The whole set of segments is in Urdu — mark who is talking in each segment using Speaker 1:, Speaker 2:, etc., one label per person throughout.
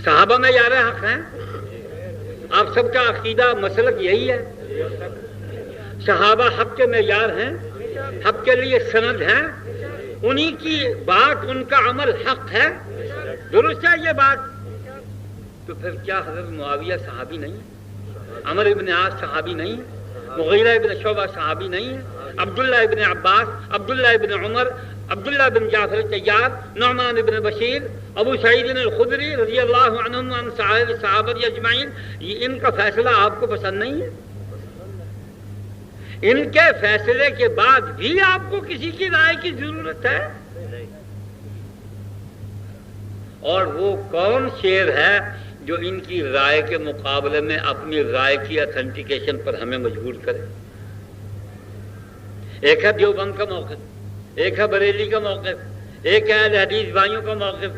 Speaker 1: صحابہ میں یار حق ہیں؟ آپ سب کا عقیدہ مسلک یہی ہے؟ صحابہ حق کے معیار ہیں، حق کے لیے سند ہیں، انہی کی بات، ان کا عمل حق ہے، درست ہے یہ بات؟ تو پھر کیا حضرت معاویہ صحابی نہیں ہے؟ عمر ابن عاص صحابی نہیں ہے؟ مغیرہ ابن شعبہ صحابی نہیں ہے؟ عبداللہ ابن عباس، عبداللہ ابن عمر، عبداللہ بن جعفر طیار، نعمان ابن بشیر، ابو سعید الخدری رضی اللہ عنہم عن صحابہ اجمعین، یہ ان کا فیصلہ آپ کو پسند نہیں ہے؟ ان کے فیصلے کے بعد بھی آپ کو کسی کی رائے کی ضرورت ہے؟ اور وہ کون شیر ہے جو ان کی رائے کے مقابلے میں اپنی رائے کی اتھینٹیکیشن پر ہمیں مجبور کرے؟ ایک ہے دیوبند کا موقف، ایک ہے بریلی کا موقف، ایک ہے اہل حدیث بھائیوں کا موقف،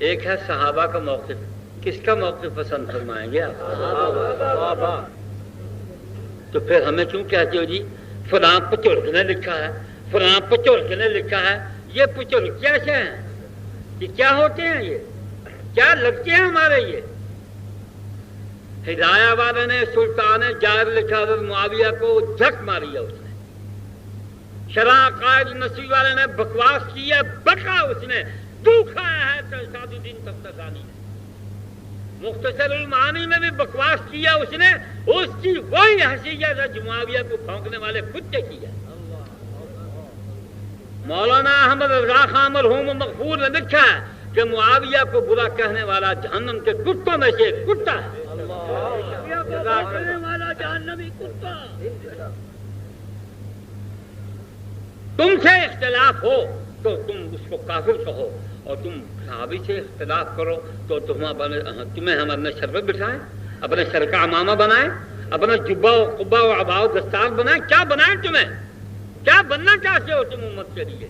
Speaker 1: ایک ہے صحابہ کا موقف۔ کس کا موقف پسند فرمائیں گے آپ؟ تو پھر ہمیں کیوں کہتے ہو جی فلاں پچرک نے لکھا ہے، فلاں پچرک نے لکھا ہے؟ یہ پچرک کیسے ہیں؟ یہ کیا ہوتے ہیں؟ یہ کیا لگتے ہیں ہمارے؟ یہ ہدایہ والے نے سلطان جائر لکھا حضرت معاویہ کو جھک ماری ہے اس نے، شرح قائد نصری والے نے بکواس کی ہے، بکا اس نے، دکھا ہے سعد الدین تفتزانی نے، مختصر المعانی میں بھی بکواس کیا اس نے، اس کی وہی حیثیت ہے جو معاویہ کو پھونکنے والے کتے کی ہے۔ مولانا احمد رضا خان مرحوم مغفور نے لکھا ہے کہ معاویہ کو برا کہنے والا جہنم کے کتوں میں سے ایک کتا ہے۔ برا کہنے والا جہنمی کتا۔ تم سے اختلاف ہو تو تم اس کو کافر کہو، اور تم صحابی سے اختلاف کرو تو تمہیں ہم اپنے سر پر بٹھائیں، اپنے سر کا امامہ بنائیں، اپنا جبہ و قبہ و عبا و دستار بنائیں؟ کیا بنائیں؟ تمہیں کیا بننا چاہتے ہو تم امت کے لیے؟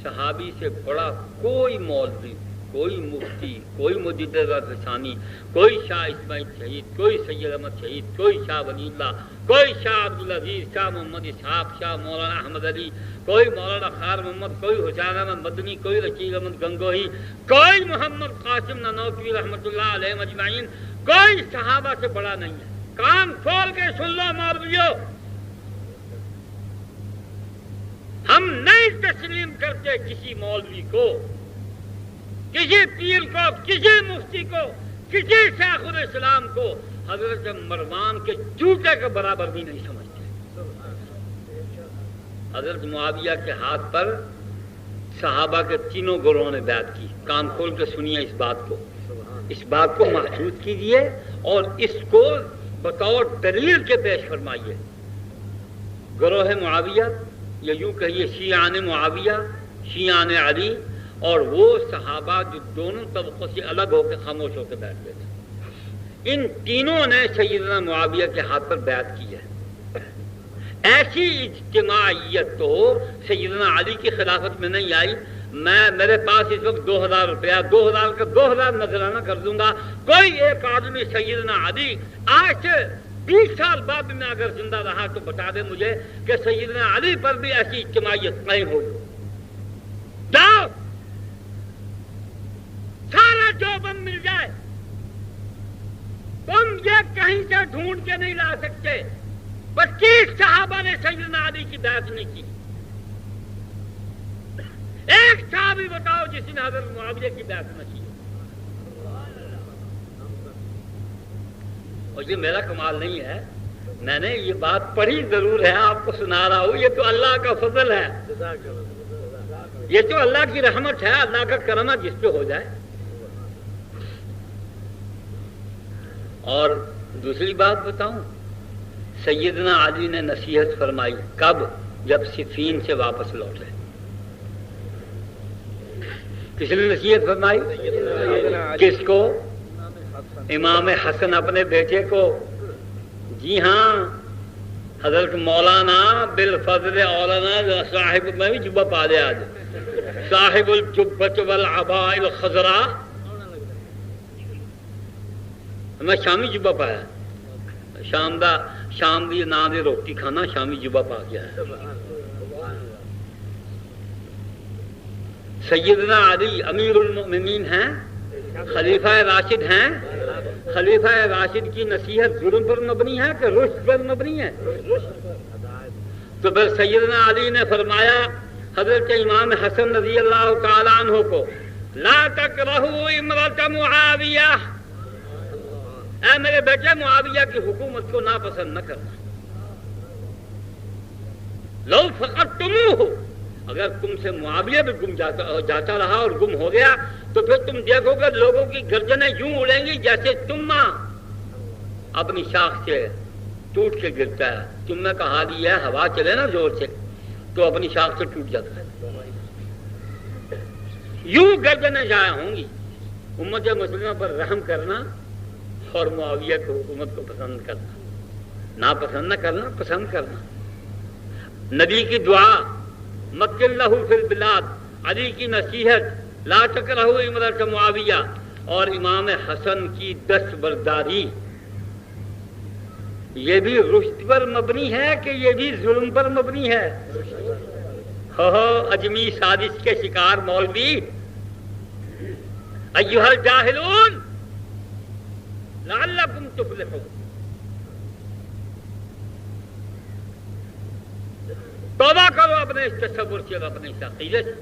Speaker 1: صحابی سے بڑا کوئی مولوی، کوئی مفتی، کوئی مجدد رسانی، کوئی شاہ اسماعیل شہید، کوئی سید احمد شہید، کوئی شاہ ولی اللہ، کوئی شاہ عبدالعزیز، شاہ محمد اسحاق، شاہ مولانا احمد علی، کوئی مولانا خار محمد، کوئی حسین احمد مدنی، کوئی رشید احمد گنگوہی، کوئی محمد قاسم نانوتوی رحمۃ اللہ علیہ اجمعین، کوئی صحابہ سے بڑا نہیں ہے۔ کان کھول کے سن لو مولویو، ہم نہیں تسلیم کرتے کسی مولوی کو، کسی پیر کو، کسی مفتی کو، کسی شیخ الاسلام کو حضرت مروان کے جوتے کے برابر بھی نہیں سمجھتے۔ حضرت معاویہ کے ہاتھ پر صحابہ کے تینوں گروہوں نے بیعت کی۔ کان کھول کے سنیے اس بات کو، اس بات کو محسوس کیجیے اور اس کو بطور دلیل کے پیش فرمائیے۔ گروہ معاویہ یا یوں کہیے شیعان معاویہ، شیعان علی، اور وہ صحابہ جو دونوں طبقوں سے الگ ہو کے خاموش ہو کے بیٹھ گئے تھے، ان تینوں نے سیدنا معاویہ کے ہاتھ پر بیعت کی ہے۔ ایسی اجتماعیت تو سیدنا علی کی خلافت میں نہیں آئی۔ میرے پاس اس وقت 2000 روپیہ، 2000 کا 2000 نذرانہ کر دوں گا، کوئی ایک آدمی سیدنا علی آج سے 20 سال بعد میں اگر زندہ رہا تو بتا دے مجھے کہ سیدنا علی پر بھی ایسی اجتماعیت نہیں ہوگی۔ جاؤ سارا جو بم مل جائے، تم یہ کہیں سے ڈھونڈ کے نہیں لا سکتے۔ 25 صحابہ نے سیدنا علی کی بیعت نہیں کی۔ ایک صحابی بتاؤ جس نے حضرت معاویہ کی بیعت نہ کی۔ اور یہ میرا کمال نہیں ہے، میں نے یہ بات پڑھی ضرور ہے، آپ کو سنا رہا ہوں، یہ تو اللہ کا فضل ہے، یہ تو اللہ کی رحمت ہے، اللہ کا کرم ہے جس پہ ہو جائے۔ اور دوسری بات بتاؤں، سیدنا علی نے نصیحت فرمائی کب؟ جب صفین سے واپس لوٹے۔ کس نے نصیحت فرمائی؟ کس کو؟ امام حسن اپنے بیٹے کو۔ جی ہاں، حضرت مولانا بالفضل اولانا صاحب، میں بھی جبہ پا لیا آج، صاحب الجبۃ والعباء الخضراء، میں شامی جبہ پایا، شام دی نام دی روٹی کھانا، شامی جبہ پا گیا ہے۔ سیدنا علی امیر المؤمنین ہیں، خلیفہ راشد ہیں. خلیفہ راشد کی نصیحت ظلم پر مبنی ہے کہ رشد پر مبنی ہے؟ تو پھر سیدنا علی نے فرمایا حضرت امام حسن رضی اللہ تعالیٰ عنہ کو، لا تکرہوا امرۃ معاویہ، اے میرے بیٹے معاویہ کی حکومت کو ناپسند نہ کرنا. لو فقدتموہ، اگر تم سے معاویہ بھی گم جاتا رہا اور گم ہو گیا تو پھر تم دیکھو گے لوگوں کی گردنیں یوں اڑیں گی جیسے تما اپنی شاخ سے ٹوٹ کے گرتا ہے. تم نے کہا دیا ہے ہوا چلے نا زور سے تو اپنی شاخ سے ٹوٹ جاتا ہے. یوں گردنیں ضائع ہوں گی. امت مسلمہ پر رحم کرنا اور معاویہ کی حکومت کو پسند کرنا، ناپسند نہ کرنا، پسند کرنا. نبی کی دعا مکن لہ فی البلاد، علی کی نصیحت لا تکرہوا امرۃ معاویہ، اور امام حسن کی دستبرداری، یہ بھی رشد پر مبنی ہے کہ یہ بھی ظلم پر مبنی ہے؟ اجمی سازش کے شکار مولوی، ایھا الجاہلون لعلکم تفلحون. توبہ کرو اپنے اس تصور سے اور اپنے اس عقیدے سے.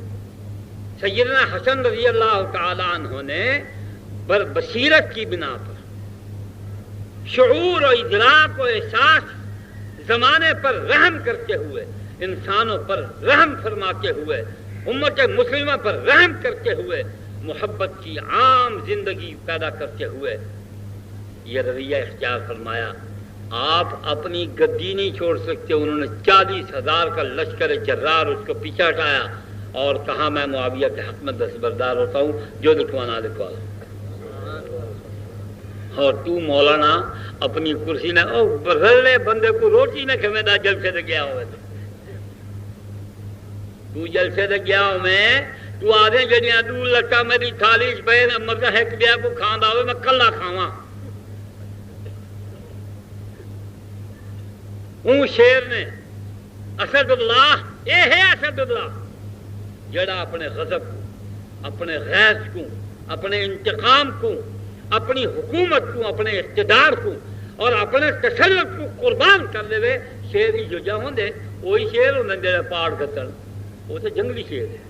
Speaker 1: سیدنا حسن رضی اللہ تعالی عنہ نے بر بصیرت کی بنا پر، شعور و ادراک و احساس، زمانے پر رحم کرتے ہوئے، انسانوں پر رحم فرماتے ہوئے، امت مسلمہ پر رحم کرتے ہوئے، محبت کی عام زندگی پیدا کرتے ہوئے یہ رویہ اختیار فرمایا. آپ اپنی گدی نہیں چھوڑ سکتے. انہوں نے 40,000 کا لشکر جرار اس کو پیچھے ہٹایا اور کہا میں معاویہ کے حق میں دستبردار ہوتا ہوں، جو لکھوانا لکھوا لو. اور تو مولانا اپنی کرسی نے بدلے بندے کو روٹی نہ کھویدا جلسے سے گیا ہوئے تو جلسے سے گیا ہوں تو آدھے جڑیاں دور لٹا میری تھالی پہ مگر ایک بیا کو کھاندا ہوئے میں کلا کھاواں. اون شیر نے اسد اللہ، اے ہے اسد اللہ جڑا اپنے غضب کو، اپنے غیظ کو، اپنے انتقام کو، اپنی حکومت کو، اپنے اقتدار کو اور اپنے تسلط کو قربان کر دے. شیر ہی جو جا ہوندے وہی شیر ہوندے جڑا پاڑ کتن، وہ تو جنگلی شیر ہے.